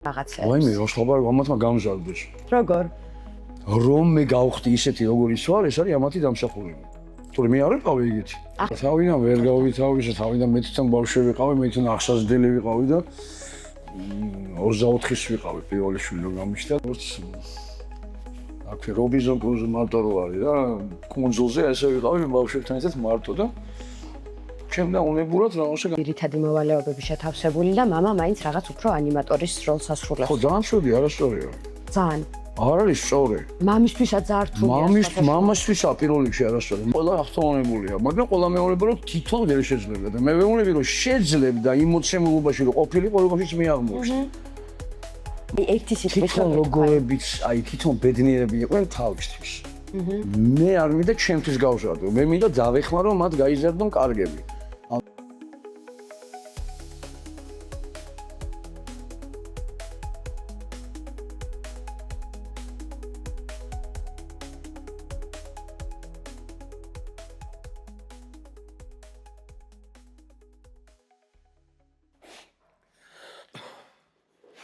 რაღაცებს. ვაიმე, რა სხვა ამათმა გამზარდეს. როგორ? რომ მე გავხდი ისეთი როგორ ის ვარ, ეს არის ამათი დამსახურება. თორე მე არ ვიყავი ეგეთი. თავიდან ვერ გავითავისე, თავიდან მე თვითონ ბავშვი ვიყავი, მე თვითონ ახსაზრდელი ვიყავი და 24-ის ვიყავი პირველი შვილი რომ გამიშთა. აქვე რობინზონ კრუზო მარტო რო არის და კუნძულზე ესე ვიყავი მე ბავშვებთან ერთად მარტო და ჩემ და უნებურად რაღაცა ძირითადი მოვალეობები შეთავსებული და მამა მაინც რაღაც უფრო ანიმატორის როლს ასრულებს. ხო ძალიან შვედი არასწორია. ძალიან. არ არის სწორი. მამისთვისაც ზართულია. მამისთვისა პირველ რიგში არასწორი. ყველა ახსოვანებულია, მაგრამ ყველა მეუბნება რომ თვითონ ვერ შეძლებდა და მე ვეუბნები რომ შეძლებდა იმ მოცემულობაში რომ ყოფილიყო როგორიც მე აღმოჩნდა. ერთი სიტყვით თვითონ როგორებიც, აი თვითონ ბედნიერები იყვნენ თავისთვის. მე არ მინდა ჩემთვის გავზარდო. მე მინდა დავეხმარო მათ გაიზარდონ კარგები.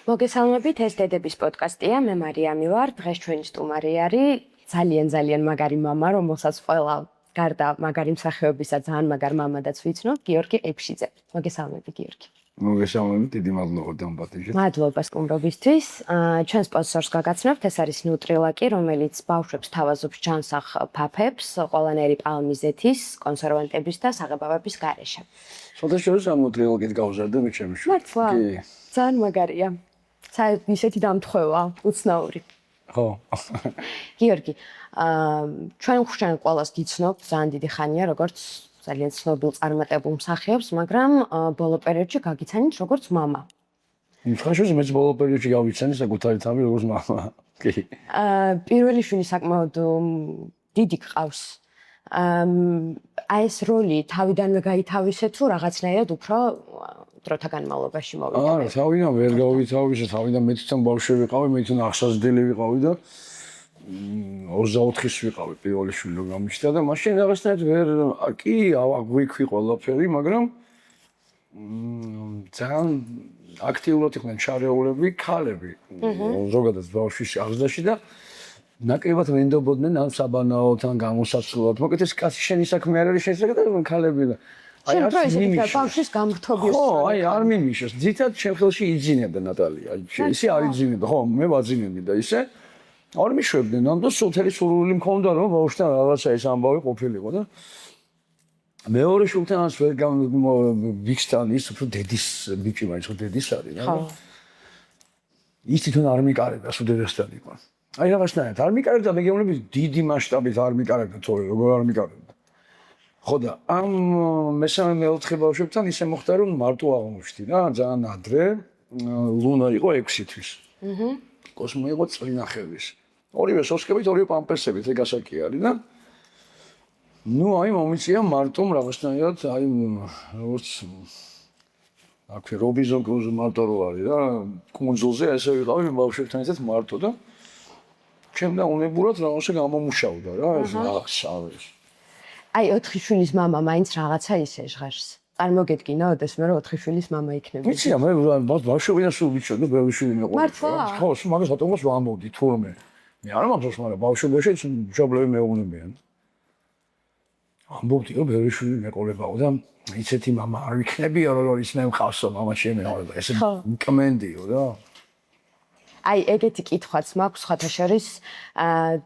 მოგესალმებით, ეს დედების პოდკასტია, მე მარიამი ვარ, დღეს ჩვენი სტუმარი არის ძალიან მაგარი მამა, რომელსაც ყველა გარდა მაგარი მსახიობისა ძალიან მაგარ მამადაც ვიცნობ, გიორგი ყიფშიძე. მოგესალმებით, გიორგი. მოგესალმებით, დიდი მადლობა დამპატიჟეთ. მადლობა სტუმრობისთვის. ჩვენ სპონსორს გაგაცნობთ, ეს არის ნუტრილაკი, რომელიც ბავშვებს თავაზობს ჯანსაღ ფაფებს, ყველანაირი პალმიზეთის, კონსერვანტების და საღებავების გარეშე. სულ შორის ამ ნუტრილაკით გავზარდე მე ჩემი შვილი. მართლა? ძალიან მაგარია. ისეთი დამთხევა, უცნაური. ხო. გიორგი, ჩვენ ხშირად ყველას გიცნობთ, ძალიან დიდი ხანია, როგორც ძალიან ცნობილ წარმატებულ მსახიობს, მაგრამ ბოლო პერიოდში გაგიცანით როგორც მამა. ხაშუს მეც ბოლო პერიოდში გავიცანი საკუთარი თავი როგორც მამა. კი. პირველი შვილი საკმაოდ დიდი გყავს. აი ეს როლი თავიდანვე გაითავისე თუ რაღაცნაირად უფრო დროთა განმავლობაში მოვიდა? არა, თავიდან ვერ გავითავისე, თავიდან მე თვითონ ბავშვი ვიყავი, მე თვითონ ახსაზრდელი ვიყავი და 24-ის ვიყავი პირველი შვილი რომ გამიშთა და მაშინ რაღაცნაირად ვერ კი აღვიქვი ყველაფერი, მაგრამ ძალიან აქტიურად იყვნენ ჩარეულები ქალები. ზოგადად ბავშვის აღზრდაში და ნაკლებად ვენდობოდნენ ამ საბანაოთან გამოსაცვლად. მოკლედ ეს კაცი შენი საქმე არ არის შეიძლება ქალები და აი რა ისეთი ბავშვის გამრთობი ხო, აი არ მიმიშოს. ძირითადად ჩემ ხელში იძინებდა ნატალია. ისე არ იძინებდა, ხო, მე ვაძინებდი და ისე არ მიშვებდნენ. ამდენ სულთელი სურვილი მქონდა რომ ბავშვთან რაღაცა ეს ამბავი ყოფილიყო და მეორე შულთანაც ვერ ვიქსთან ის უფრო დედის ბიჭი მაინც ხო დედის არის რა. ხო. ის თვითონ არ მიკარებდა სულ დედასთან იყო. აი რაღაცნაირად არ მიკარებდა, მე გეუბნები დიდი მასშტაბით არ მიკარებდა თორე როგორ არ მიკარებდა. ხო და ამ მესამე მეოთხე ბავშვებთან ისე მოხდა რომ მარტო აღმოჩნდი რა ძალიან ადრე ლუნა იყო 6 თვის. კოსმო იყო წლინახევის. ორივე სოსკებით, ორივე პამპერსებით ეგასაკი არის და ნუ აი მომიწია მარტომ რაღაცნაირად აი როგორც აქვე რობინზონ კრუზო მარტო რო არის რა კუნძულზე ესე ვიყავი მე ბავშვებთან ერთად მარტო და ჩემ და უნებურად რაღაცა გამომუშავდა რა ეს აღსავეს. აი 4 შვილის მამა მაინც რაღაცა ისე ჟღერს. წარმოგედგინა ოდეს მე რომ 4 შვილის მამა იქნები. ვიცია მე ბავშვებიდან სულ ვიცოდი ბევრი შვილი მეყოლი. მართლა? ხო, მაგას ატომოს ვამბობდი თურმე. მე არ მახსოვს მაგრამ ბავშვებშიც მშობლები მეუბნებიან. ამბობდი რომ ბევრი შვილი მეყოლებაო და ისეთი მამა არ იქნებია რომ ის მე მყავსო მამა შემეყოლება. ესე მკმენდიო რა. აი ეგეთი კითხვაც მაქვს სხვათა შორის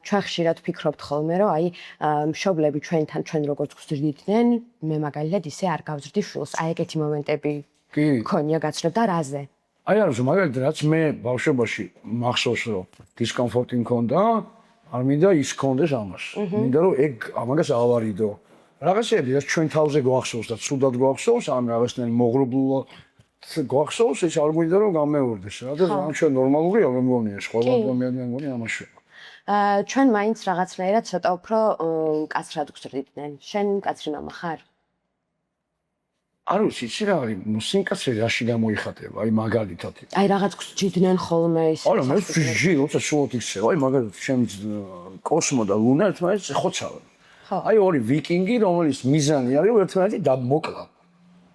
ჩვენ ხშირად ვფიქრობთ ხოლმე რომ აი მშობლები ჩვენთან ჩვენ როგორც გვზრდიდნენ მე მაგალითად ისე არ გავზრდი შვილს აი ეგეთი მომენტები ქონია გაცნობდა რაზე აი არა მაგალითად რაც მე ბავშვობაში მახსოვს რომ დისკომფორტი მქონდა არ მინდა ის ქონდეს ამას მინდა რომ ეგ ამაგას ავარიდო რაღაცები რაც ჩვენ თავზე გვახსოვს და ცუდად გვახსოვს ამ რაღაცნაირ მოღრუბლულ გვახსოვს ეს არ მინდა რომ გამეორდეს რა და ჩვენ ნორმალურია მე მგონია ყველა მე მგონია ამაში ჩვენ მაინც რაღაცნაირად ცოტა უფრო მკაცრად გვზრდიდნენ შენ მკაცრი მამა ხარ არ ვიცი იცი რა არის მუსიკაში რაში გამოიხატება აი მაგალითად აი რაღაც გვსჯიდნენ ხოლმე ის არა მე ვსჯი როცა შუოთ იქცევა აი მაგალითად ჩემ კოსმო და ლუნა ერთმანეთს ხოცავენ აი ორი ვიკინგი რომელიც მიზანი არის ერთმანეთი დამოკლა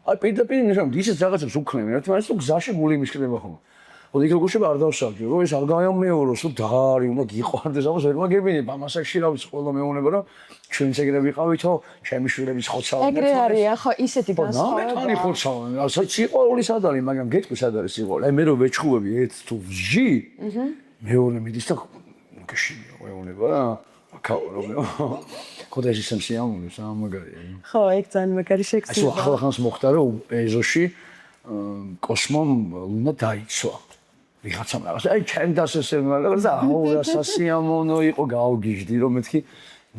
აი პირდაპირ ნიშნავთ ისეთ რაღაცებს უქნევენ ერთმანეთს თუ გზაში გული მიშკდება ხოლმე ხოდი როგორში არ დავსაბჭო, რომ ეს არ გაიამეოროს, რომ დაარი უნდა გიყვარდეს, აბა ვერ მაგებინებ, ამასაკში რა ვიცი, ყველა მეუბნება რომ ჩვენც ეგრე ვიყავითო, ჩემი შვილების ხოცავენ. ეგრე არიან ხო ისეთი განსხვავება. ნამეტანი ხოცავენ, სიყვარული სად არის, მაგრამ გეტყვი სად არის სიყვარული. აი მე რომ ვეჩხუბები ერთ თუ ვჟი, მეორე მიდის და გეშინია მეუბნება რა. ქაურობო. ხოდა ეს ისე სიამოვნებო, სამაგარია. ხო, ეგ ძალიან მაგარი ასე შექსება. ახალხანს მოხდა რომ ეზოში კოსმომ უნდა დაიცვა. ვიღაცამ რაღაცა, აი ჩემ დასესე რაღაცა, აუ რა სასიამოვნო იყო, გავგიჟდი რომ მეთქი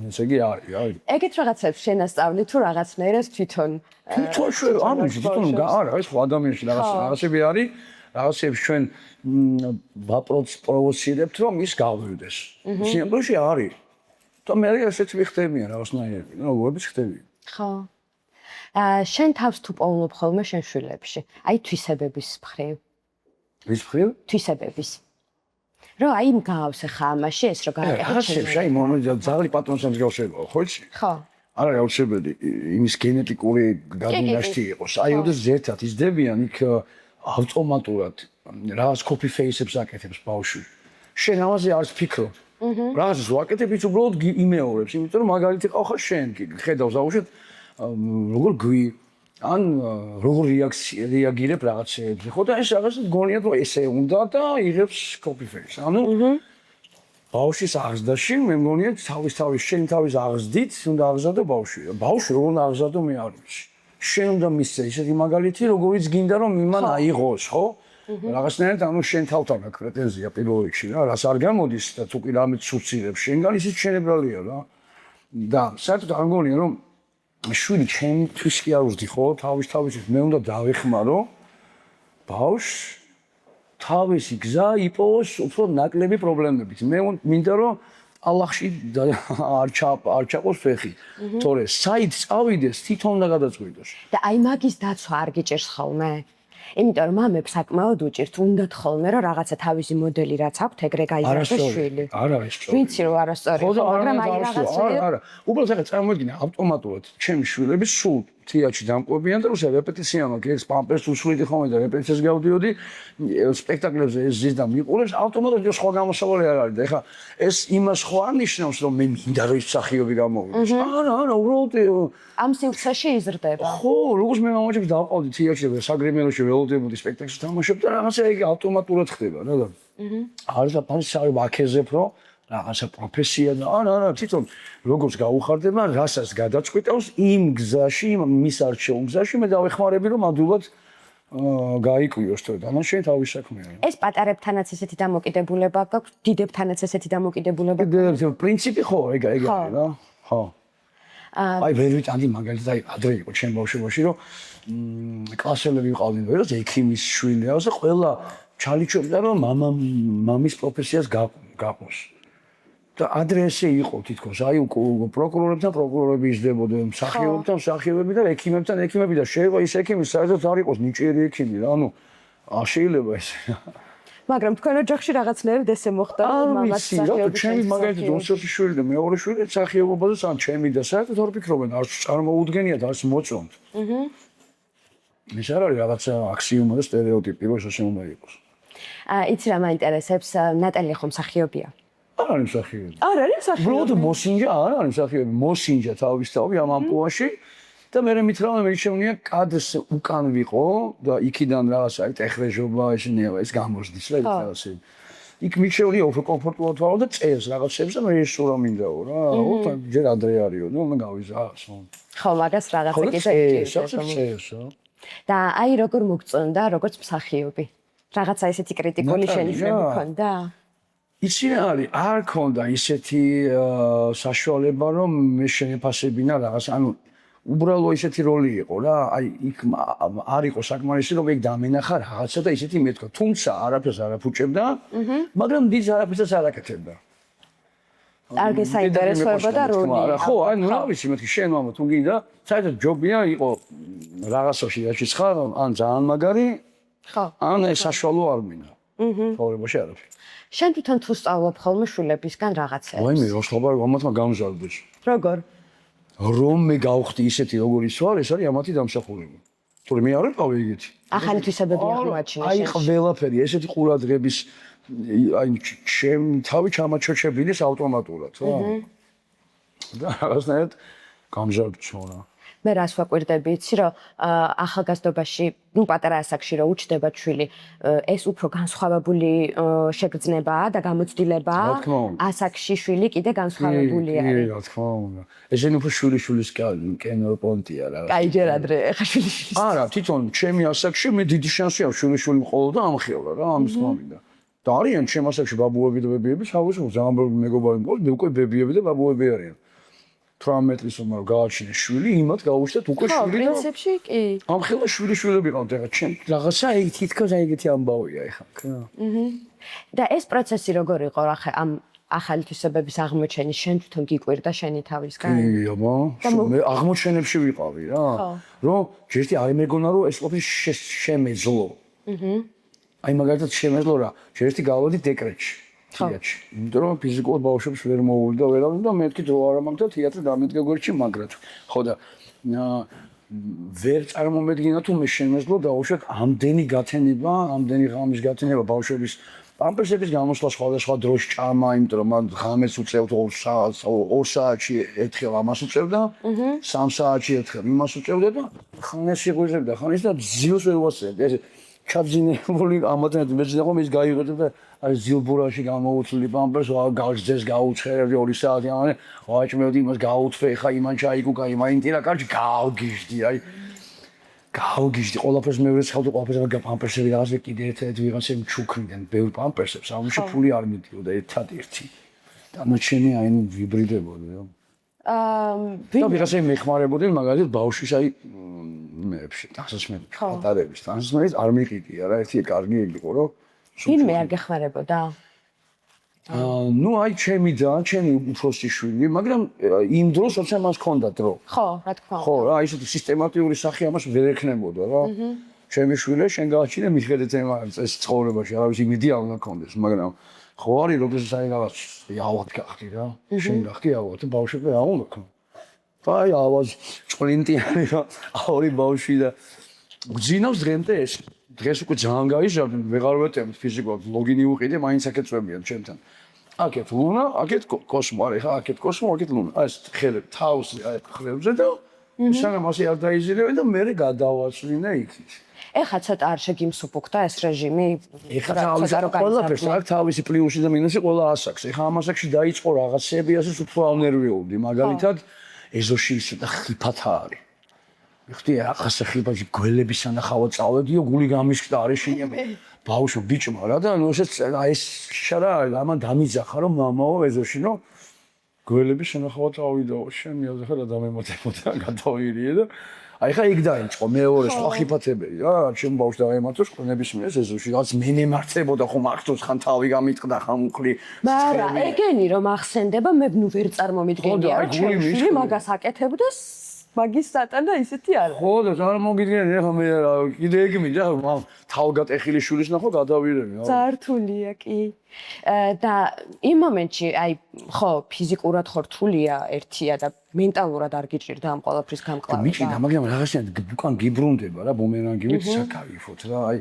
ესე იგი არის, აი. ეგეთ რაღაცებს შენასწავლი თუ რაღაცნაირად თვითონ ანუ თვითონ არა, ეს ხო ადამიანში რაღაცები არის, რაღაცებს ჩვენ ვაპროვოცირებთ რომ ის გავვიდეს. სიმბოლოში არის. და მე ესეც ვიხდებიან რაღაცნაირად, როგორიც ხდები. ხო. შენ თავს თუ პოულობ ხოლმე შენ შვილებში, აი თვისებების მხრივ. ვის მხრივ? თვისებების. რომ აი გავსე ხა ამაში ეს რო გააკეთე. აი მომენტი ძაღლი პატრონს გავშევო, ხო იცი? ხო. არა აუცილებელი იმის გენეტიკური გადინაშთი იყოს. აი ოდესმე ზერთად იზრდებიან იქ ავტომატურად რაღაც copy face-ებს აკეთებს ბავშვი. შენ ამაზე არც ფიქრო. რაღაცას ვაკეთებ, ის უბრალოდ იმეორებს, იმიტომ რომ მაგალითი ყავხარ შენ კი ხედავს აუშვეთ როგორ გვი ან როგორ რეაგირებ რაღაცეებზე. ხო და ეს რაღაცა გონიათ რომ ესე უნდა და იღებს copy face. ანუ ბავშვის აღზრდაში მე მგონია თავის შენ თავის აღზრდით უნდა აღზრდო ბავშვი. ბავშვი როგორ უნდა აღზრდო მე არ ვიცი. შენ უნდა მისცე ისეთი მაგალითი როგორიც გინდა რომ იმან აიღოს, ხო? რაღაცნაირად ანუ შენ თავთან აქვს პრეტენზია პირველ რიგში რა, რას არ გამოდის და თუ კი რამე ცუცირებს შენგან ისიც შენებრალია რა. და საერთოდ არ მგონია რომ შვილი ჩემთვის კი არ ვზდი ხო, თავისით მე უნდა დავეხმარო ბავშვს თავისი გზა იპოვოს უფრო ნაკლები პრობლემებით. მე მინდა რომ ალახში არ ჩაყოს ფეხი. თორე საით წავიდეს თვითონ და გადაწყვიტოს. და აი მაგის დაცვა არ გიჭერს ხოლმე? იმიტომ რომ მამებს საკმაოდ უჭირთ, უნდათ ხოლმე რომ რაღაცა თავისი მოდელი რაც აქვთ, ეგრე გაიზარდოს შვილი. არ არის სწორი. ვიცი რომ არასწორი, მაგრამ აი რაღაცა არა. უბრალოდ ახლა წარმოვიდგინე ავტომატურად ჩემი შვილები სულ თეატრში დამკვებიან და რუსა რეპეტიცია მაქვს, ეს პამპერს უსვლიდი ხოლმე და რეპეტიციას გავდიოდი, სპექტაკლებზე ეს ზის და მიყურებს, ავტომატურად სხვა გამოსავალი არ არის და ეხლა ეს იმას ხო არ ნიშნავს რომ მე მინდა რომ ის მსახიობი გამოვიდეს. არა, უბრალოდ ამ სივრცეში იზრდება. ხო, როგორც მე მამაჩემს დავყავდი თეატრში და საგრემელოში ველოდებოდი სპექტაკლში თამაშობ და რაღაცა იგი ავტომატურად ხდება რა და არის აფანსარი ვაქეზებ რომ რაღაცა პროფესია და არა, თვითონ როგორც გაუხარდება, რასაც გადაწყვიტავს იმ გზაში, მის არჩეულ გზაში მე დავეხმარები რომ ადვილად გაიკვიოს თორე და მან შენ თავის საქმეა. ეს პატარებთანაც ესეთი დამოკიდებულება გაქვს, დიდებთანაც ესეთი დამოკიდებულება. პრინციპი ხო, ეგ არის რა. ხო. აი ვერ ვიტანდი მაგალითად აი ადრე იყო ჩემ ბავშვობაში რომ კლასელები ვიყავდნენ ვერას ექიმის შვილია და ყველა ჩალიჩობდა რომ მამის პროფესიას გაყოს. და ადრე ესე იყო თითქოს აი პროკურორებთან პროკურორები იზრდებოდნენ, მსახიობებთან მსახიობები და ექიმებთან ექიმები და შეიძლება ის ექიმი საერთოდ არ იყოს ნიჭიერი ექიმი რა, ანუ შეიძლება ეს. მაგრამ თქვენ ოჯახში რაღაცნაირად ესე მოხდა, მამაც მსახიობი. ჩემი მაგალითად ოსოფი შვილი და მეორე შვილი მსახიობობაზე სამ ჩემი და საერთოდ არ ვფიქრობენ, არც წარმოუდგენიათ, არც მოწონთ. ეს არ არის რაღაცა აქსიომა და სტერეოტიპი, რომ ესე უნდა იყოს. იცი რა მაინტერესებს, ნატალია ხომ მსახიობია? არ არის მსახიობი. არ არის მსახიობი. უბრალოდ მოსინჯა არ არის მსახიობი, მოსინჯა თავისთავად ამ ამპლუაში და მე მითხრა მე შემიძლია კადრს უკან ვიყო და იქიდან რაღაცა აი ტეხრეჟობა ესენია ეს გამოსდის რა რაღაცა. იქ მიჩევნია უფრო კომფორტულად ვარო და წერს რაღაცებს და მე რეჟისურა მინდაო რა. ოპა ჯერ ადრე არისო, ნუ მე გავიზარდე. ხო, მაგას რაღაცა კიდე ჭირს. და აი როგორ მოგწონდა როგორც მსახიობი? რაღაცა ესეთი კრიტიკული შენიშვნები ქონდა? იცი რა არის, არ ქონდა ისეთი საშუალება რომ მე შენეფასებინა რაღაც, ანუ უბრალოდ ისეთი როლი იყო რა, აი იქ არ იყო საკმარისი რომ ეგ დამენახა რაღაცა და ისეთი მეთქვა, თუმცა არაფერს არ აფუჭებდა, მაგრამ დიდ არაფერსაც არ აკეთებდა. არ გესაინტერესოებოდა როლი. ხო, აი ნუ რა ვიცი, მეთქი შენ მამა თუ გინდა, საერთოდ ჯობია იყო რაღაცაში რაჩიც ხარ, ან ძალიან მაგარი, ხო. ან ეს საშუალო არ მინდა. ცხოვრებაში არაფერი. შენ თვითონ თუ სწავლობ ხოლმე შვილებისგან რაღაცებს? ვაიმე, რო სწავლობ ამათმა გამზარდეს. როგორ? რომ მე გავხდი ისეთი როგორ ის ვარ, ეს არის ამათი დამსახურება. თორე მე არ ვიყავი ეგეთი. ახალი თვისებები აღმოაჩინე. აი ყველაფერი ესეთი ყურადღების აი ჩემ თავი ჩამაჩოჩებილის ავტომატურად, რა. და რაღაცნაირად გამჟარდჩონა. მე რას ვაკვირდები, იცი რომ ახალგაზრდობაში, პატარა ასაკში რომ უჩნდება ჩვილი, ეს უფრო განსხვავებული შეგრძნებაა და გამოცდილებაა. ასაკში შვილი კიდე განსხვავებული არის. რა თქმა უნდა. ესენი უფრო შვილიშვილის კენოპონტია რა. კაი ჯერ ადრე ხა შვილიშვილის. არა, თვითონ ჩემი ასაკში მე დიდი შანსი აქვს შვილიშვილი მყოლო და ამხელა რა, ამის თქმა მინდა. და არიან ჩემ ასაკში ბაბუები და ბებიები, საუბრობ ზამბრობ მეგობარი მყოლო, მე უკვე ბებიები და ბაბუები არიან. 18 წლის უმარ გააჩინე შვილი, იმათ გაუშვათ უკვე ხო, შვილი და პრინციპში კი. ამხელა შვილიშვილები ყავთ ეხა ჩემ რაღაცა ეგ თითქოს ეგეთი ამბავია ეხა. და ეს პროცესი როგორ იყო ახლა ამ ახალი თვისებების აღმოჩენის შენ თვითონ გიკვირდა შენი თავისგან? კი, აბა, მე აღმოჩენებში ვიყავი რა. რომ ჯერტი აი მეგონა რომ ეს ყოფილი შემეძლო. აი მაგალითად შემეძლო რა, ჯერტი გავადი დეკრეტში. თეატრში. იმიტომ რომ ფიზიკურ ბავშვებს ვერ მოუვიდა ვერავინ და მეთქი დრო არ მაქვს და თეატრი დამედგა გვერდში მაგრად. ხო და ვერ წარმომედგინა თუ მე შემეძლო დაუშვათ ამდენი გათენება, ამდენი ღამის გათენება ბავშვების პამპერსების გამოსვლა სხვადასხვა დროში ჭამა, იმიტომ რომ მან ღამეს უწევთ 2 საათში ერთხელ ამას უწევდა, 3 საათში ერთხელ იმას უწევდა და ხან ეს შეგვეძებდა, ხან ის და ძილს ვერ უასწრებდა. ეს ჩაძინებული ამათანაც მეძინა რომ ის გაიღო და აი ზილბურაში გამოუცლი პამპერს გავგზეს გაუცხერებდი 2 საათი ამან ვაჭმევდი იმას გაუთვე ხა იმან ჩაიგუგა იმაინტირა კარგი გავგიჟდი აი გავგიჟდი ყველაფერს მე ვეცხავდი ყველაფერს პამპერსები რაღაცა კიდე ერთ-ერთ ვიღაცემ ჩუქრიდან ბევრ პამპერსებს ამაში ფული არ მიდიოდა ერთად-ერთი დანარჩენი აი ვიბრიდებოდა რა და ვიღაცემ მეხმარებოდნენ მაგალითად ბავშვის აი მეებში დასასმელი ხატარების დასასმელი არ მიყიდია რა ერთი კარგი იყო რომ ვინმე არ გეხმარებოდა? ნუ აი ჩემი და ჩემი უფროსი შვილი, მაგრამ იმ დროს როცა მას ჰქონდა დრო. ხო, რა თქმა უნდა. ხო, რა, ისეთი სისტემატიური სახე ამას ვერ ექნებოდა რა. ჩემი შვილე შენ გააჩინე მიხედეთ ეს ცხოვრებაში, არავის იმედი არ უნდა გქონდეს, მაგრამ ხო არის როდესაც აი რაღაც ავად გახდი რა. შენ გახდი ავად, ბავშვები რა უნდა გქონდეს. აი ავად ჭრინტიანი რა, ორი ბავშვი და გძინავს დღემდე ეს. დღეს უკვე ძალიან გაიზარდე, ვეღარ ვეტევთ ფიზიკურად, ლოგინი უყიდე, მაინც აქეთ წვებიან ჩემთან. აქეთ ლუნა, აქეთ კოსმო, არის ხა, აქეთ კოსმო, აქეთ ლუნა. აი ეს ხელები თავზე აი ხრებზე და სანამ ასე არ დაიზირებენ და მე გადავასვინე იქით. ეხა ცოტა არ შეგიმსუბუქდა ეს რეჟიმი? ეხა ყველაფერს აქვს თავისი პლუსი და მინუსი ყველა ასაკს. ეხა ამ ასაკში დაიწყო რაღაცები, ასე უფრო ავნერვიულდი, მაგალითად ეზოში ისეთი ხიფათა არის. ხთი ახასა ხიბაჟი გველები სანახავად წავედიო გული გამიშკდა არის შენია ბავშვო ბიჭმა რა და ნუ ეს შარა ამან დამიძახა რომ მამაო ეზოში რომ გველები სანახავად წავიდაო შენ მიაძახა რა დამემოწებოდა გადავირიე და აი ხა იქ დაიწყო მეორე სხვა ხიფათებელი რა ჩემ ბავშვს დაემართო შკვნების მიერ ეზოში რაც მე მემართებოდა ხომ მართოს ხან თავი გამიტყდა ხან უხლი მაგრამ ეგენი რომ ახსენდება მე ნუ ვერ წარმომიდგენია რომ ჩემი მაგას აკეთებდა მაგის სატანა ისეთი არა. ხო და წარმოგიდგენთ ახლა მე კიდე ეგ მინდა თავგატეხილი შვილის ნახო გადავირები. ზართულია კი. და იმ მომენტში აი ხო ფიზიკურად ხო რთულია ერთია და მენტალურად არ გიჭირდა ამ ყველაფრის გამკლავება. მიჭირდა მაგრამ რაღაცნაირად უკან გიბრუნდება რა ბუმერანგივით საკავიფოთ რა აი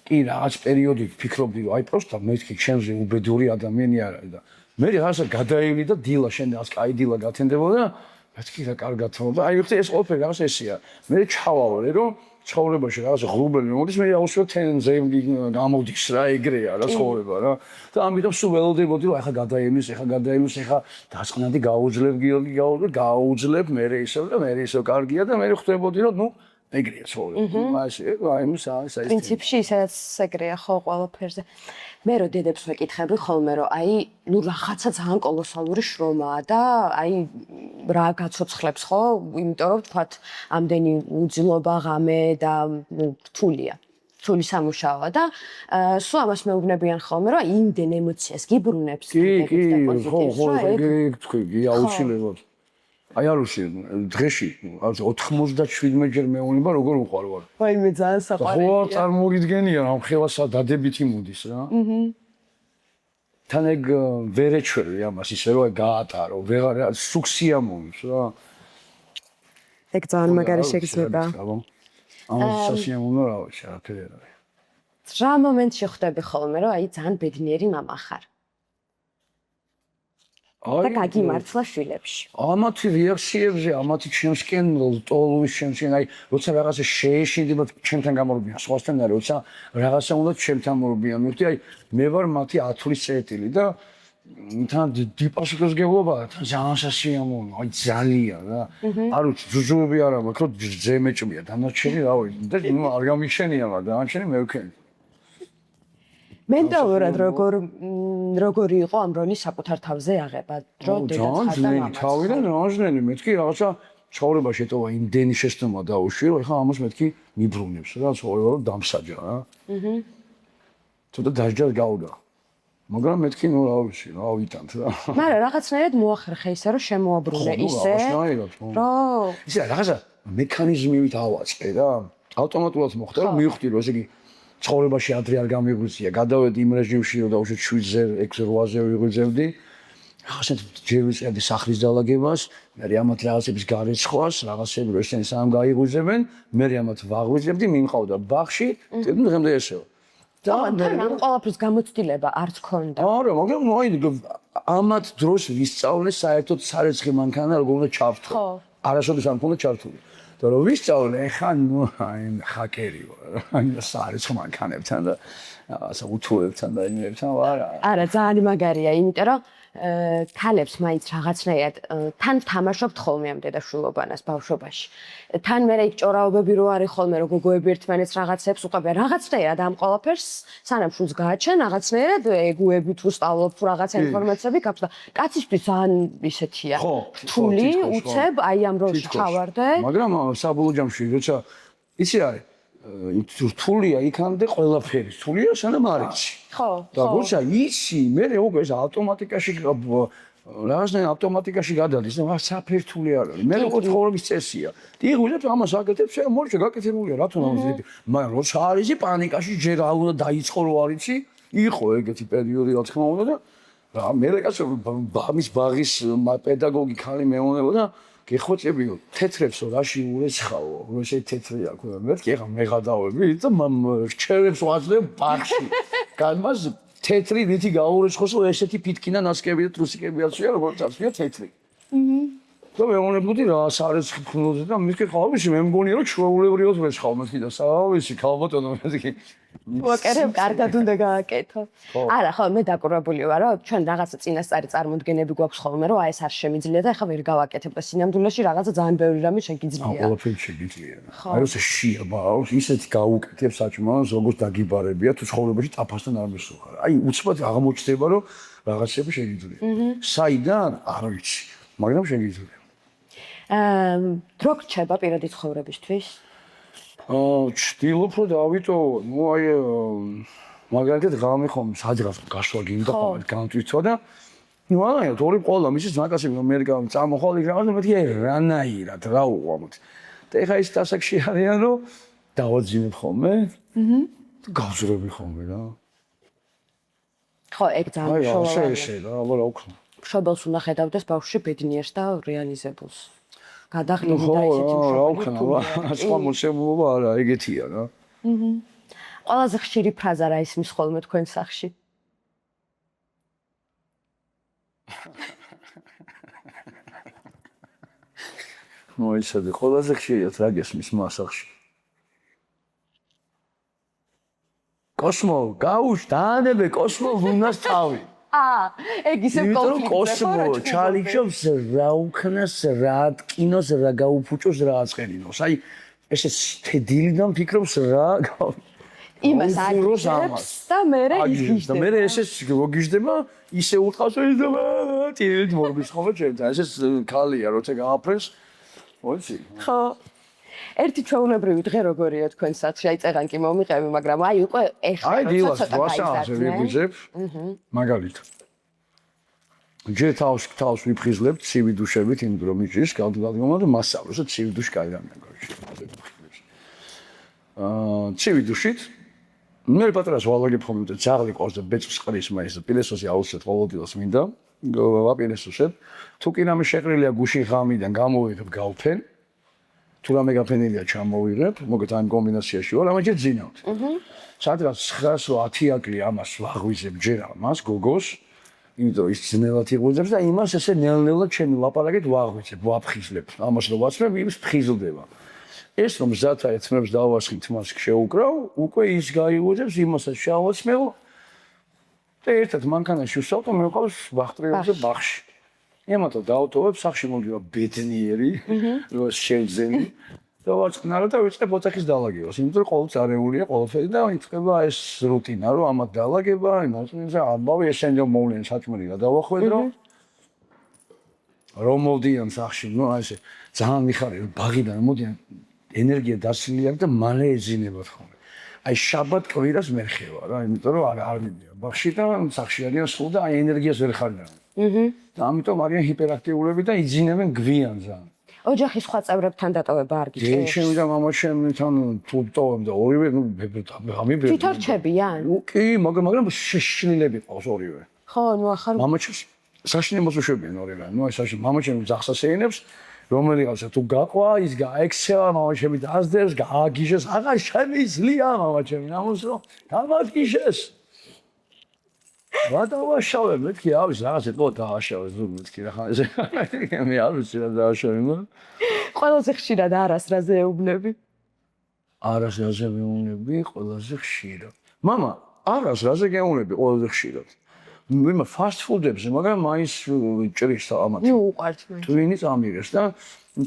კი რაღაც პერიოდი ვფიქრობდი რომ აი პროსტა მეთქი ჩემზე უბედური ადამიანი არა და მე რაღაცა გადაევლი და დილა შენ რაღაც კაი დილა გათენდებოდა მეთქი რა კარგად თქმა აი ვიხდი ეს ყველაფერი რაღაც ესია მე ჩავავარე რომ ცხოვრებაში რაღაცა ღრუბელი მოდის მე აუშვებ თენზე გამოდის რა ეგრეა რა ცხოვრება რა და ამიტომ სულ ველოდებოდი რომ ეხა გადაემის ეხა დასყნადი გაუძლებ გიორგი გაუძლებ მე ისევ და მე ისევ კარგია და მე ხვდებოდი რომ ნუ ეგრეა ცხოვრება მაშინ აი ეს პრინციპში ისედაც ეგრეა ხო ყველაფერზე მე რო დედებს ვეკითხები ხოლმე რომ აი ნუ რაღაცა ძალიან კოლოსალური შრომაა და აი რა გაცოცხლებს ხო იმიტომ რომ თქვათ ამდენი უძილობა ღამე და ნუ რთულია რთული სამუშაოა და სულ ამას მეუბნებიან ხოლმე რომ იმდენ ემოციას გიბრუნებს ხო თქვი აუცილებლად აი არუსი დღეში 97 ჯერ მეუნება როგორ უყარ ვარ. ვაი მე ძალიან საყვარელია. ხო წარმოგიდგენია ამ ხელასა დადებითი მოდის რა. თან ეგ ვერ ეჩვევი ამას ისე რომ გაატარო, ვეღარ სუქსია მომს რა. ეგ ძალიან მაგარი შეგრძნება. ამას სასიამოვნო რა ვიცი, არაფერი არ არის. რა მომენტში ხვდები ხოლმე, რომ აი ძალიან ბედნიერი მამა ხარ და გაგიმართლა შვილებში. ამათი რეაქციებზე, ამათი ჩემსკენ ტოლვის ჩემსკენ, აი როცა რაღაცა შეეშინდება ჩემთან გამორბიან, სხვასთან არის, როცა რაღაცა უნდა ჩემთან მორბიან. მივხვდი, აი მე ვარ მათი 10 წლის წერტილი და თან დიპასუხისმგებლობა ძალიან სასიამოვნო, აი ძალიან რა. არ ვიცი, ჯუჯუები არა მაქვს, რომ ძემეჭმია, დანარჩენი რა ვიცი, და ნუ არ გამიშენია, მაგრამ დანარჩენი მე ვქენი. მენტალურად როგორი იყო ამ როლის საკუთარ თავზე აღება, რომ დედაც ხარ და მამაც. თავიდან რაჟნენი, მეთქი რაღაცა ცხოვრებაში ეტოვა იმდენი შეცდომა დაუშვი, რომ ეხლა ამას მეთქი მიბრუნებს რა, ცხოვრება რომ დამსაჯა რა. ცოტა დაჟჯა გავდა. მაგრამ მეთქი ნუ რა ვიცი, რა ვიტანთ რა. მაგრამ რაღაცნაირად მოახერხე ისე რომ შემოაბრუნე ისე. რომ ისე რაღაცა მექანიზმივით ავაწყე რა. ავტომატურად მოხდა რომ მივხვდი რომ ესე იგი ცხოვრებაში ადრე არ გამიგვიწია, გადავედი იმ რეჟიმში რომ დაუშვით 7-ზე, 6-ზე, 8-ზე ვიღვიძებდი. რაღაცა ჯერ ვიწყებდი სახლის დალაგებას, მე ამათ რაღაცების გარეცხვას, რაღაცები რომ ესენი სამ გაიღვიძებენ, მე ამათ ვაღვიძებდი, მიმყავდა ბაღში, დღემდე ესეო. და ამ ყველაფრის გამოცდილება არც ქონდა. არა, მაგრამ აი ამათ დროს ვისწავლე საერთოდ სარეცხი მანქანა როგორ უნდა ჩავთო. არასოდეს არ მქონდა ჩართული. და რომ ვისწავლე, ხა ნუ აი ჰაკერი ვარ. აი სარეცხ მანქანებთან და რაღაცა უთულებთან და იმებთან ვარ. არა, ძალიან მაგარია, იმიტომ რომ ქალებს მაინც რაღაცნაირად თან თამაშობთ ხოლმე ამ დედაშვილობანას ბავშვობაში. თან მე იქ ჭორაობები რო არის ხოლმე, რომ გოგოები ერთმანეთს რაღაცებს უყვებიან, რაღაცნაირად ამ ყველაფერს სანამ შულს გააჩენ, რაღაცნაირად ეგუები თუ სწავლობ თუ რაღაცა ინფორმაციები გაქვს და კაცისთვის ძალიან ისეთია. რთული, უცებ, აი ამ როლში ჩავარდე. მაგრამ საბოლოო ჯამში როცა იცი არის რთულია იქამდე ყველაფერი, რთულია სანამ არ იცი. ხო. და როცა იცი, მე როგორ ეს ავტომატიკაში რაღაცნაირად ავტომატიკაში გადადის, რა საფერთული არ არის. მე როგორ ცხოვრების წესია. დიღვიძებ ამას აკეთებს, მორჩა გაკეთებულია, რა თქმა უნდა. მაგრამ როცა არ იცი, პანიკაში ჯერ არ უნდა დაიწყო რო არ იცი, იყო ეგეთი პერიოდი რა თქმა უნდა და რა მე კაცო ბამის ბაღის პედაგოგი ხალი მეუნებოდა გეხოჭებიო თეთრებსო რაში ურეცხავო რომ ესე თეთრი აქვს მეთქი ეხა მე გადავები და რჩევებს ვაძლევ ბაღში განმას თეთრი რითი გაურეცხოს რომ ესეთი ფიტკინა ნასკები და ტრუსიკები აცვია როგორც აცვია თეთრი და მეუნებოდი რა სარეცხი ქნოზე და მეთქი ხალხი მე მგონია რომ ჩვეულებრივად ვეცხავ მეთქი და სავისი ქალბატონო მეთქი ვაკერებ კარგად უნდა გააკეთო. არა, ხო, მე დაკურებული ვარ, რომ ჩვენ რაღაცა წინასწარი წარმოდგენები გვაქვს ხოლმე, რომ აი ეს არ შემიძლია და ეხლა ვერ გავაკეთებ და სინამდვილეში რაღაცა ძალიან ბევრი რამე შეგიძლია. ყველაფერი შეგიძლია. აი ეს შია ბაუს, ისეთი გაუკეთებ საჭმელს, როგორც დაგიბარებია, თუ ცხოვრებაში ტაფასთან არ მისუხარ. აი უცბად აღმოჩნდება, რომ რაღაცები შეგიძლია. საიდან? არ ვიცი, მაგრამ შეგიძლია. დრო რჩება პირადი ცხოვრებისთვის? ჩtildeობ რომ დავიტო, ნუ აი მაგალითად ღამე ხომ საჯრას გასვლა გინდა ხომ გამტვირთვა და ნუ აი თორი ყოლა მისის ნაკასები ამერიკამ წამოხვალ იქ რაღაც მეთქი რანაირად რა უყავთ და ეხა ის დასაკში არიან რომ დავაძინებ ხოლმე და გავზრები ხოლმე რა ხო ეგ ძალიან შოვაა შეიძლება რა ვქნა შობელს უნდა ხედავდეს ბავშვში ბედნიერს და რეალიზებულს გადაღლილი და ისეთი რა ვქნა სხვა მოსემულობა არა ეგეთია რა ყველაზე ხშირი ფრაზა რა ისმის ხოლმე თქვენ სახში მოიცადე ყველაზე ხშირად რა გესმის მასახში კოსმო გაუშ დაანებე კოსმო ვუნას თავი ეგ ისე კონფლიქტი კოსმო ჩალიქშობს რა უქნას რა კინოს რა გაუფუჭოს რა აწყენინოს აი ესე თედილიდან ფიქრობს რა იმას აგიჟდებს და მერე იგიჟდება და მერე ესე გოგიჟდება ისე უთყავს ისდება ტილით მორბის ხოლმე ჩემთან ესე ქალია როცა გააფრენს მოიცი ხო ერთი ჩვეულებრივი დღე როგორია თქვენ საათში აი წეღან კი მომიყევი მაგრამ აი უკვე ეხლა აი დილას 8 საათზე ვიგვიძებ მაგალითად ჯერ თავს ვიფხიზლებთ ცივი დუშებით იმ რომ მიჭის გავდგომა და მასწავლოს და ცივი დუში კაი რამეა გორში ცივი დუშით მე პატრას ვალაგებ ხოლმე და ძაღლი ყავს და ბეწვს ყრის მაინც პილესოსი აუცეთ ყოველდღიურად მინდა ვაპირესოსებ თუ კი რამე შეყრილია გუში ღამიდან გამოვიღებ გავფენ თუ რამე გაფენილია ჩამოვიღებ, მოგეთ ამ კომბინაციაში ვარ, ამაჯერ ძინავთ. სადღაც 910 აკლი ამას ვაღვიზებ ჯერ ამას გოგოს, იმიტომ ის ძნელად იღუძებს და იმას ესე ნელ-ნელა ჩემი ლაპარაკით ვაღვიზებ, ვაფხიზლებ. ამას რო ვაცმევ, იმის ფხიზლდება. ეს რომ ზათა ეთმებს დავასხით მას შეუკრავ, უკვე ის გაიღვიძებს, იმასაც შევაცმევ. და ერთად მანქანაში ვსავთ, მე ვყავს ვახტრიებზე ბახში. ემათო დაავტოვებ, სახში მოგივა ბედნიერი, რო შევძენი და ვაწყნარო და ვიწყებ ოთახის დალაგებას. იმიტომ რომ ყოველთვის არეულია ყველაფერი და იწყება ეს რუტინა, რომ ამათ დალაგება, იმასზე ამბავი ესენი რომ მოვლენ საჭმელი და დავახვედრო. რომ მოვდიან სახში, ნუ აი ესე ძალიან მიხარია, ბაღიდან მოდიან ენერგია დასილი აქვს და მალე ეძინებათ ხოლმე. აი შაბათ კვირას მე ხევა რა, იმიტომ რომ არ მიდია ბაღში და სახში არიან სულ და აი ენერგიას ვერ ხარიან. და ამიტომ არიან ჰიპერაქტიულები და იძინებენ გვიან ძალიან. ოჯახის სხვა წევრებთან დატოვება არ გიჭირს? ჩემი და მამაჩემთან თუ ტოვებ და ორივე ნუ ამიბერე. თვითონ რჩებიან? კი, მაგრამ შეშლილები ყავს ორივე. ხო, ნუ ახარ მამაჩემს საშინელებას უშვებიან ორივე. ნუ აი საშინ მამაჩემი ძახსას ეინებს, რომელიღაცა თუ გაყვა, ის გაექცევა მამაჩემი დაასდევს, გააგიჟეს, აღარ შემიძლია მამაჩემი ამას რომ გამაგიჟეს. ვადავაშავე მეთქი არის რაღაც ეთქო დააშავე ზურგ მეთქი რა ხან ესე მე არ ვიცი რა დააშავე მაგრამ ყველაზე ხშირად არას რაზე ეუბნები? არას რაზე მეუბნები ყველაზე ხშირად მამა არას რაზე გეუბნები ყველაზე ხშირად მე ფასტ ფუდებზე მაგრამ მაინც ჭრის ამათი ნუ უყვართ მე ტვინი წამიღეს და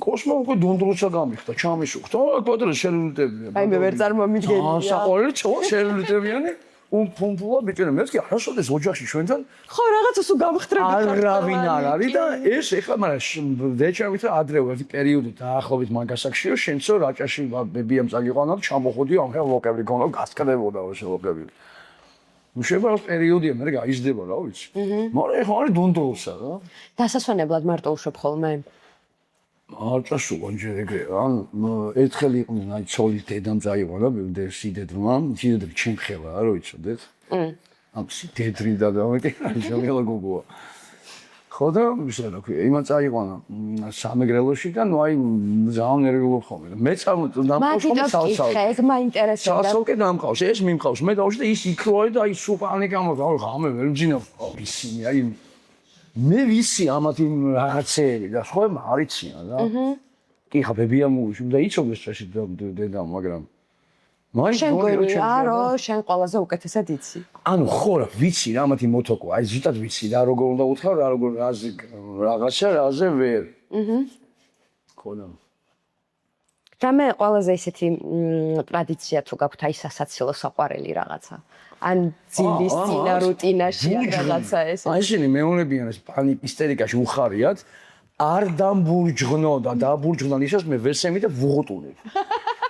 კოსმო უკვე დონდროცა გამიხდა ჩამისუხთ კვადრატ შერილდებია აი მე ვერ წარმომიდგენია საყოელი შერილდებიანი პუმპულა ბიჭენა მე ვთქი არასოდეს ოჯახში ჩვენთან ხო რაღაცა სულ გამხდრები არავინ არ არის და ეს ეხლა მაგრამ დეჩამით ადრეული პერიოდი დაახლოებით მაგასაკშიო შენცო რაჭაში ბებიამ წაგიყვანა და ჩამოხოდიო ამ ხელ ლოკები გონო გასკდებოდა ეს ლოკები მუშება პერიოდია მე გაიზრდება რა ვიცი მაგრამ ეხლა არის დონდროსა რა დასასვენებლად მარტო უშვებ ხოლმე არწასულან ჯერ ეგრე ან ერთხელ იყვნენ აი ცოლის დედამ წაიყვანა სიდედრმა სიდედრი ჩემხელა რა ვიცოდეთ ამ სიდედრი და მე შემელა გოგოა ხო და ისე რა ქვია იმან წაიყვანა სამეგრელოში და ნუ აი ძალიან ნერვიულობ ხოლმე მე დამყავს ხოლმე სალსალ ეს მაინტერესებდა სალსალკე დამყავს ეს მიმყავს მე დავში და ის იქროა და ის სუპანიკა მოყავს ღამე ვერ მძინავ ისინი აი მე ვიცი ამათ იმ რაღაცეები და სხვა არიციან რა. კი ხა ბებია მოვიშում და იცოდეს წესი დედამ, მაგრამ მაინც შენ გონია რომ შენ ყველაზე უკეთესად იცი. ანუ ხო რა ვიცი რა ამათი მოტოკო, აი ზუსტად ვიცი რა როგორ უნდა უთხრა, რა როგორ რაღაცა რაზე ვერ. ხო და რამე ყველაზე ისეთი ტრადიცია თუ გაქვთ აი სასაცილო საყვარელი რაღაცა. ან ძილის წინა რუტინაში რაღაცა ეს. აი ისინი მეუნებიან ეს პანიკ ისტერიკაში უხარიათ. არ დამბურჯღნო და დაბურჯღნან ისას მე ვერ სემი და ვუღუტუნებ.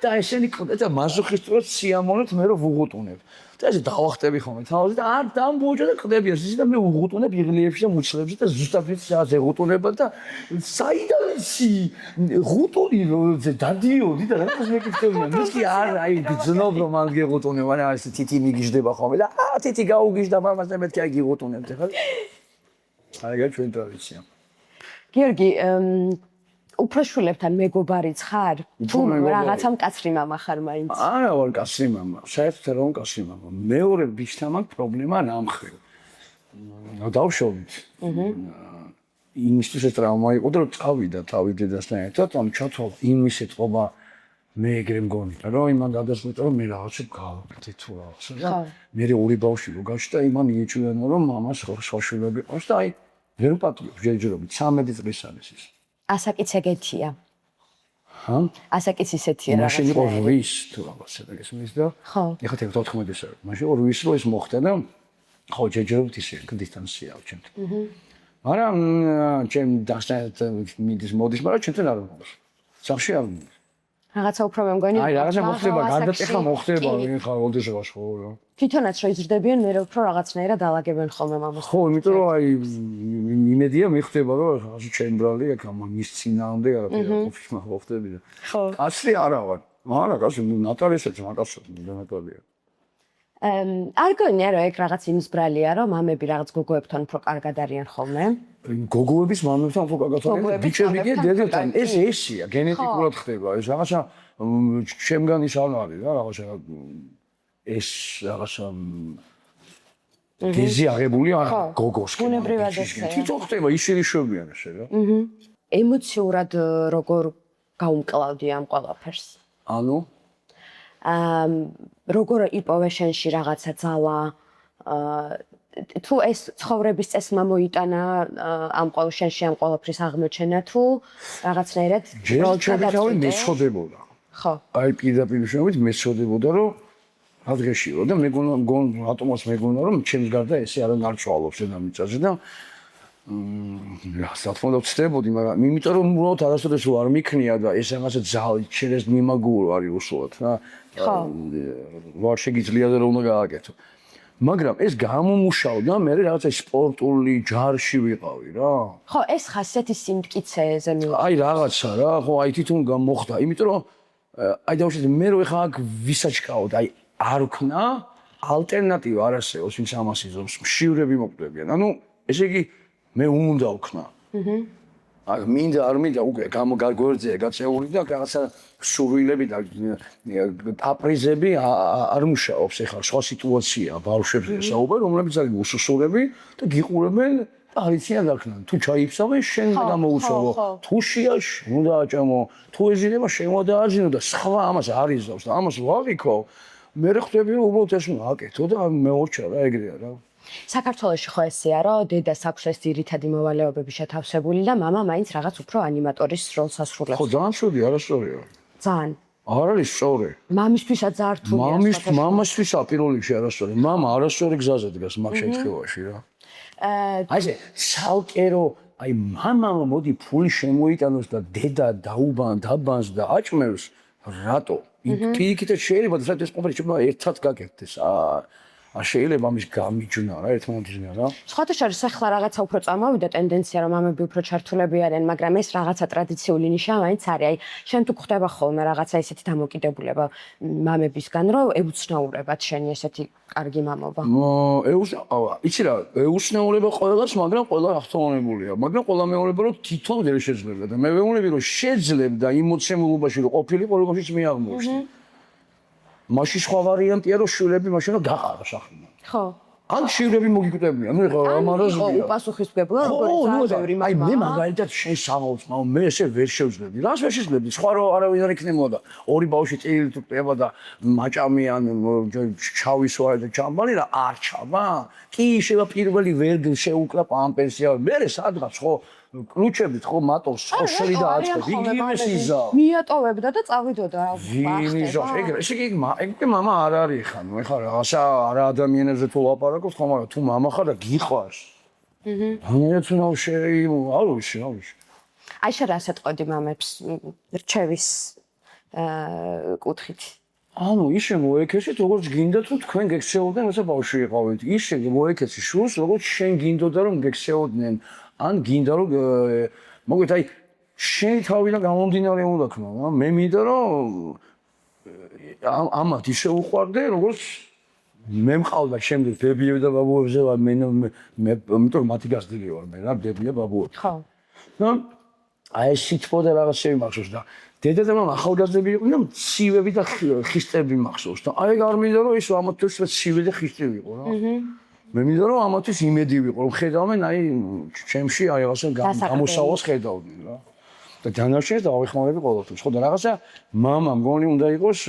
და ესენი და მაზოხისტურად სიამოვნებთ მე რომ ვუღუტუნებ. და ესე დავახტები ხოლმე თავზე და არ დამბურჯა და ყდები ეს და მე ვუღუტუნებ იღლიებში და მუცლებში და ზუსტად ვიცი რა ზეღუტუნება და საიდან ისი ღუტუნი დადიოდი და რაღაც მეკითხებიან. მისკი არ აი ძნობ რომ მან გეღუტუნება და ეს თითი მიგიჟდება ხოლმე და თითი გაუგიჟდა მამას და მეთქი აი გიღუტუნებთ ხა. აი ჩვენ ტრადიცია. გიორგი უფრო შულებთან მეგობარიც ხარ? თუ რაღაცა მკაცრი მამა ხარ მაინც? არა ვარ კაცრი მამა, საერთოდ არ ვარ კაცრი მამა. მეორე ბიჭთან მაქვს პრობლემა ნამხევ. დავშოვით. იმისთვის ეს ტრავმა იყო და რომ წავიდა თავი დედასთან ერთად, ამ ჩათვალა იმის ეთყობა მე ეგრე მგონი და რომ იმან გადასვლით რომ მე რაღაცა გავაკეთე თუ რაღაცა და მე ორი ბავშვი რო გაჩნდა იმან იეჭვიანა რომ მამას ხოშულები ყავს და აი ვერ პატრიობს ჯერჯერობით 13 წლის არის ის. ასაკიც ეგეთია. ჰა? ასაკიც ისეთია რაღაცა. მაშინ იყო რის თუ რაღაცა და გესმის და ხო. ეხლა 14-ის არის. მაშინ იყო რის რო ის მოხდა და ხო ჯერჯერობით ისე დისტანცია ჩემთან. მაგრამ ჩემ დასთან მიდის მოდის, მაგრამ ჩემთან არ მოდის. სახში არ მოდის. რაღაცა უფრო მე მგონი. აი რაღაცა მოხდება, გადაწეხა მოხდება, ხა ოდესღაც ხო რა. თვითონაც რო იზრდებიან, მე უფრო რაღაცნაირად ალაგებენ ხოლმე მამას. ხო, იმიტომ რომ აი იმედია მიხდება რომ რაღაცა ჩემბრალი აქ ამის წინაამდე არაფერი ოფისმა მოხდები და. ხო. კაცი არა ვარ. მაგრამ კაცი ნატალისაც მაგასაც ნატალია. არ გონია რომ ეგ რაღაც იმის ბრალია რომ მამები რაღაც გოგოებთან უფრო კარგად არიან ხოლმე. გოგოების მამებთან უფრო კარგად ბიჭები კი დედათან ეს ესია გენეტიკურად ხდება ეს რაღაცა ჩემგან ის არ არის რა რაღაცა ეს რაღაცა გეზი აღებული არ გოგოს ბუნებრივად ესეა. თვითონ ხდება ისირიშვებიან ესე რა ემოციურად როგორ გაუმკლავდი ამ ყველაფერს? ანუ როგორ იპოვე შენში რაღაცა ძალა თუ ეს ცხოვრების წესმა მოიტანა ამ შენში ამ ყველაფრის აღმოჩენა თუ რაღაცნაირად ჯერჯერობით მეცოდებოდა ხო აი პირდაპირ შევით მეცოდებოდა რომ ადგეშიო და მეგონა რატომაც მეგონა რომ ჩემს გარდა ესე არ წვალობს დედამიწაზე და რა თქმა უნდა ვწდებოდი მაგრამ იმიტომ რომ უბრალოდ არასოდეს არ მიქნია და ეს რაღაცა ძალით შენეს მიმაგურო არის უშუალოდ რა ვარ შეგიძლია და რომ უნდა გააკეთო მაგრამ ეს გამომუშავდა მე რაღაცა სპორტული ჯარში ვიყავი რა ხო ეს ხასიათი სიმტკიცეზე მივიდა აი რაღაცა რა ხო აი თვითონ გამოხდა იმიტომ რომ აი დავუშვით მე რო ხა აქ ვისაჩქაოდ აი არ ვქნა ალტერნატივა არ არსებობს ვინც ამას იზომს მშივრები მოკვდებიან ანუ ესე იგი მე უნდა ვქნა აი მინდა არ მინდა უკვე გამოგარგვერძია გაწეული და რაღაცა სურვილები და აპრიზები არ მუშაობს ეხლა სხვა სიტუაცია ბავშვებზე საუბარი რომლებიც არის უსუსურები და გიყურებენ და არიციან დაქნან თუ ჩაიფსავენ შენ გამოუცალო თუ შიაშ უნდა აჭამო თუ ეζინება შემოდააძინო და სხვა ამას არ იზავს და ამას ვაღიქო მე ხვდები რომ უბრალოდ ეს უნდა აკეთო და მეორჩა რა ეგრეა რა საქართველოში ხო ესეა რომ დედას აქვს ეს ძირითადი მოვალეობები შეთავსებული და მამა მაინც რაღაც უფრო ანიმატორის როლს ასრულებს. ხო ძალიან სწორი არასწორია. ძალიან. არ არის სწორი. მამისთვისაც ზართულია. მამისთვის პირველ რიგში არასწორი. მამა არასწორი გზაზე დგას მაგ შემთხვევაში რა. აი ესე სალკერო აი მამამ მოდი ფული შემოიტანოს და დედა დაბანს და აჭმევს რატო? იქით შეიძლება და საერთოდ ეს ყველაფერი შეიძლება ერთად გაკეთდეს. შეიძლება ამის გამიჯნა რა ერთმანეთისგან რა. სხვათა შორის ახლა რაღაცა უფრო წამოვიდა ტენდენცია რომ მამები უფრო ჩართულები არიან, მაგრამ ეს რაღაცა ტრადიციული ნიშა მაინც არის. აი შენ თუ ხდება ხოლმე რაღაცა ესეთი დამოკიდებულება მამებისგან, რომ ეუცნაურებათ შენი ესეთი კარგი მამობა. იცი რა, ეუცნაურება ყველას, მაგრამ ყველა ახტოვანებულია. მაგრამ ყველა მეუბნება რომ თვითონ ვერ შეძლებდა და მე ვეუბნები რომ შეძლებდა იმ მოცემულობაში რომ ყოფილიყო როგორიც მე აღმოჩნდა. მაშინ სხვა ვარიანტია რომ შვილები მაშინ რომ გაყარა სახლიდან. ხო. ან შვილები მოგიკვდებიან, ნუ ეხლა ამარაზია. ხო, უპასუხისმგებლობა როგორც ბევრი აი მე მაგალითად შენ სამოც, მე ესე ვერ შევძლებდი. რას ვერ შევძლებდი? სხვა რო არავინ არ იქნებოდა. ორი ბავშვი წილი თუ ყება და მაჭამიან, ჩავისვა და ჩამბალი რა არ ჩამა. კი შეიძლება პირველი ვერ შეუკრა პამპერსია. მე სადღაც ხო კრუჩებით ხო მატოს ხო შევიდა აწყობ იგივეს იზა მიატოვებდა და წავიდოდა ვინიზო ესე იგი მამა არ არის ხან ეხლა რაღაცა არა ადამიანებზე თუ ლაპარაკობ ხო მაგრამ თუ მამა ხარ და გიყვარს ამერეც უნდა არ ვიცი აი შენ რა სიტყვები მამებს რჩევის კუთხით ანუ ისე მოეკეცით როგორც გინდა თუ თქვენ გექცეოდნენ როცა ბავშვი იყავით ისე მოეკეცი შულს როგორც შენ გინდოდა რომ გექცეოდნენ ან გინდა რომ მოგვით აი შენი თავიდან გამომდინარე უნდა ქნა რა მე მინდა რომ ამათ ისე უყვარდე როგორც მე მყავდა შემდეგ დებიები და ბაბუებზე ვარ მე იმიტომ მათი გასდილი ვარ მე რა დებია ბაბუები ხო ნუ აი სიტყვა და რაღაცები მახსოვს და დედა და მამა ახალგაზრდები იყვნენ და ცივები და ხისტები მახსოვს და აი არ მინდა რომ ის ამათთვის ცივი და ხისტი ვიყო რა მე მინდა რომ ამათთვის იმედი ვიყო რომ ხედავენ აი ჩემში აი რაღაცა გამოსავალს ხედავდნენ რა და დანარჩენს დავეხმარები ყოველთვის ხო და რაღაცა მამა მგონი უნდა იყოს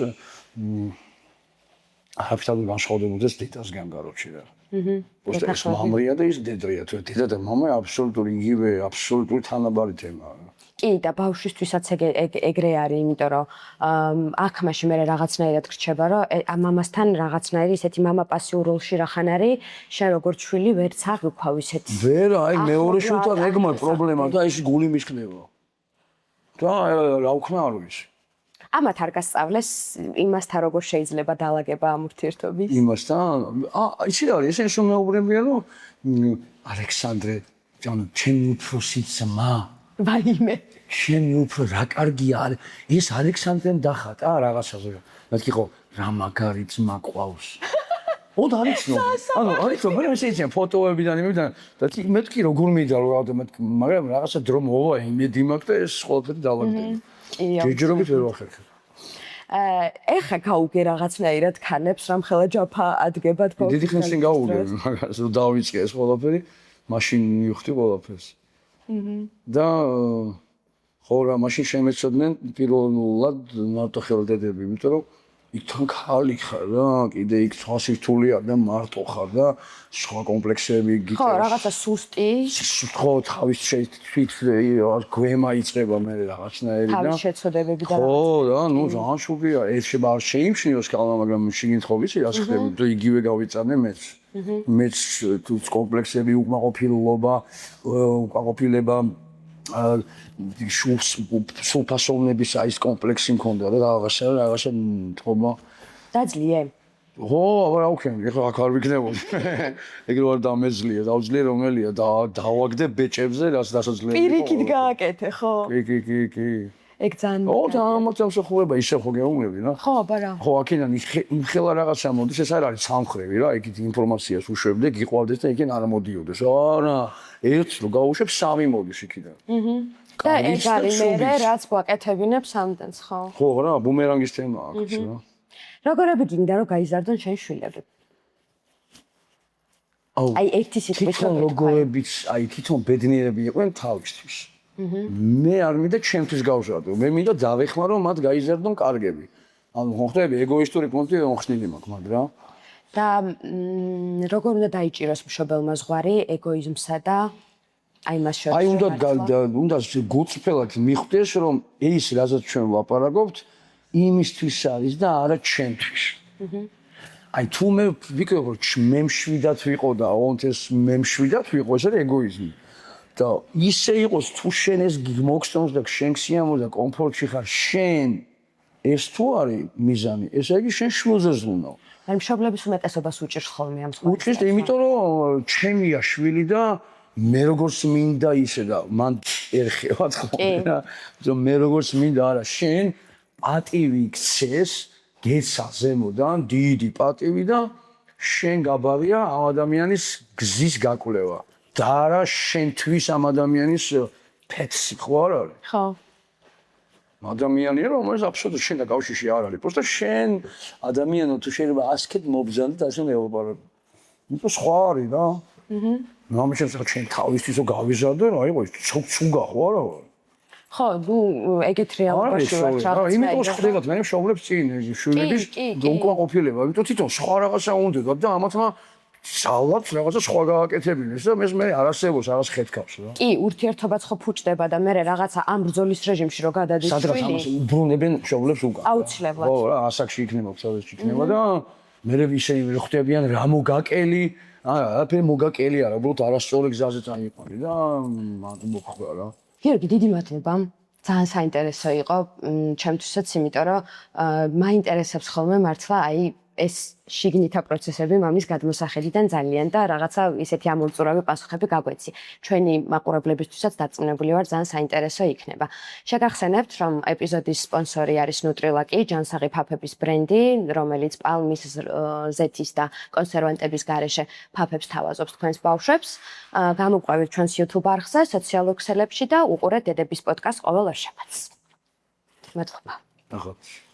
აფშტად განსხვავდებოდეს დედასგან გაროჩი რა უბრალოდ ეს მამრია და ის დედრია თუ დედა და მამა აბსოლუტური იგივე აბსოლუტური თანაბარი თემაა კი და ბავშვისთვისაც ეგრე არის იმიტომ რომ აქ მაშინ მე რაღაცნაირად გრჩება რომ მამასთან რაღაცნაირი ისეთი მამა პასიურ როლში რახან არის შენ როგორც შვილი ვერც აღიქვა ისეთი ვერ აი მეორე შვილთან ეგმა პრობლემა და ის გული მიხდება და რა ვქნა არ ვიცი ამათ არ გასწავლეს იმასთან როგორ შეიძლება დაალაგება ამ ურთიერთობის იმასთან იცი რა არის ეს მეუბნებიან რომ ალექსანდრე ჯან ჩემი უფროსი ძმა ვაიმე შენი უფრო რა კარგია ეს ალექსანდრემ დახატა რაღაცაზე მეთქი ხო რა მაგარი ძმა ყავს ოდ არის ნო. ანუ არის რომ მე შეიძლება ფოტოებიდან იმიდან და მეთქი როგორ მინდა რა მაგრამ რაღაცა დრო მოვა იმედი მაქვს და ეს ყველაფერი დავაგდები. ჯერჯერობით ვერ ვახერხებ. ეხა გაუგე რაღაცნაირად ქანებს რამ ხელა ჯაფა ადგებად ბავშვს. დიდი ხნის წინ გაუგები მაგას რომ დავიწყე ეს ყველაფერი, მაშინ მივხვდი ყველაფერს. და ხო რა მაშინ შემეცოდნენ პირველად მარტო ხელდედები, იმიტომ რომ იქთან ხალი ხარ რა, კიდე იქ თვასი რთულია და მარტო ხარ და სხვა კომპლექსები გიყავს. ხო, რაღაცა სუსტი. ხო, თავის თვით გვემა იწება მე რაღაცნაირი და თავის შეცოდებები და ხო, და ნუ ძალიან შუბია. ეს შეიძლება არ შეიმჩნიოს კალმა, მაგრამ შიგნით ხო ვიცი რას ხდება, თუ იგივე გავიწანე მეც. მეც თუ კომპლექსები უკმაყოფილება, უკმაყოფილება სულფასოვნების აი ეს კომპლექსი მქონდა და რაღაცა თქობა დაძლიე ხო რა უქენი ეხლა აქ არ ვიქნებოდი ეგ რო არ დამეძლია დავძლია რომელია და დავაგდე ბეჭებზე რაც დასაძლია პირიქით გააკეთე ხო კი ეგ ძალიან ო და მოსახლეობა ისე ხო გეუბნები რა ხო აბარა ხო აქედან ხელა რაღაცა მოდის ეს არ არის სამხრევი რა იქით ინფორმაციას უშვებდე გიყვავდეს და იქენ არ მოდიოდეს არა ერთს რო გაუშვებ სამი მოდის იქიდან და ეგ არის მე რაც გვაკეთებინებს ამდენს ხო ხო რა ბუმერანგის თემა აქვს რა როგორები გინდა რომ გაიზარდონ შენ შვილები აი ერთი სიტყვით თვითონ როგორებიც აი თვითონ ბედნიერები იყვნენ თავისთვის მე არ მინდა ჩემთვის გავზარდო მე მინდა დავეხმარო მათ გაიზარდონ კარგები ანუ ხოხდები ეგოისტური პუნქტი ხსნილი მაქვს მაგრამ და როგორ უნდა დაიჭიროს მშობელმა ზღვარი ეგოიზმსა და აი მას შორის აი უნდა გუწფელად მიხვდეს რომ ის რასაც ჩვენ ვაპარაკობთ იმისთვის არის და არა ჩემთვის აი თუ მე ვიქნებ რომ მე მშვიდად ვიყო და ოღონდ ეს მე მშვიდად ვიყო ეს არის ეგოიზმი და ისე იყოს თუ შენ ეს მოგსწონს და შენ ქსიამო და კომფორტში ხარ შენ ეს თუ არის მიზანი ესე იგი შენ შვილზე ზრუნავ აი მშობლების უმეტესობას უჭირს ხოლმე ამ სხვა უჭირს იმიტომ რომ ჩემია შვილი და მე როგორც მინდა ისე და მან ერხევათ ხოლმე რა რომ მე როგორც მინდა არა შენ პატივი ქცეს გეცა ზემოდან დიდი პატივი და შენ გაბავია ამ ადამიანის გზის გაკვლევა და არა შენთვის ამ ადამიანის ფექსი ხო არ არის ხო ადამიანია რომელიც აბსოლუტურად შენ და კავშირში არ არის просто შენ ადამიანო თუ შეიძლება ასკეთ მობზანდე და ასე მეუბნები იმიტომ სხვა არის რა ნამაშენს ჩვენ თავისთვის რომ გავიზარდო რა იყო ცუგა ხო არა ხო ნუ ეგეთ რეალობაში ვარ რა იმიტომ შეხდებათ მე მშობლებს წინ შვილების უკმაყოფილება იმიტომ თვითონ სხვა რაღაცა უნდა და ამათმა ძალად რაღაცა სხვა გააკეთებინეს და მე არასებობს რაღაც ხეთქავს რა კი ურთიერთობაც ხო ფუჭდება და მე რაღაცა ამ ბრძოლის რეჟიმში რო გადადის სადღაც ამას უბრუნებენ მშობლებს უკან აუცილებლად ხო რა ასაკში იქნება ცალში იქნება და მე ისე ხვდებიან რა მოგაკელი არაფერი მოგაკელი არა უბრალოდ არასწორი გზაზე წაიყვანი და მოხდა რა გიორგი დიდი მადლობა ძალიან საინტერესო იყო ჩემთვისაც იმიტომ რომ მაინტერესებს ხოლმე მართლა აი ეს შიგნითა პროცესები მამის გადმოსახედიდან ძალიან და რაღაცა ისეთი ამომწურავი პასუხები გაგვეცი. ჩვენი მაყურებლებისთვისაც დარწმუნებული ვარ ძალიან საინტერესო იქნება. შეგახსენებთ, რომ ეპიზოდის სპონსორი არის ნუტრილაკი, ჯანსაღი ფაფების ბრენდი, რომელიც პალმის ზეთის და კონსერვანტების გარეშე ფაფებს თავაზობს თქვენს ბავშვებს. გამოყვებით ჩვენს YouTube არხზე, სოციალურ ქსელებში და უყურეთ დედების პოდკასტს ყოველ ორ შაბათს. მადლობა. ნახოთ.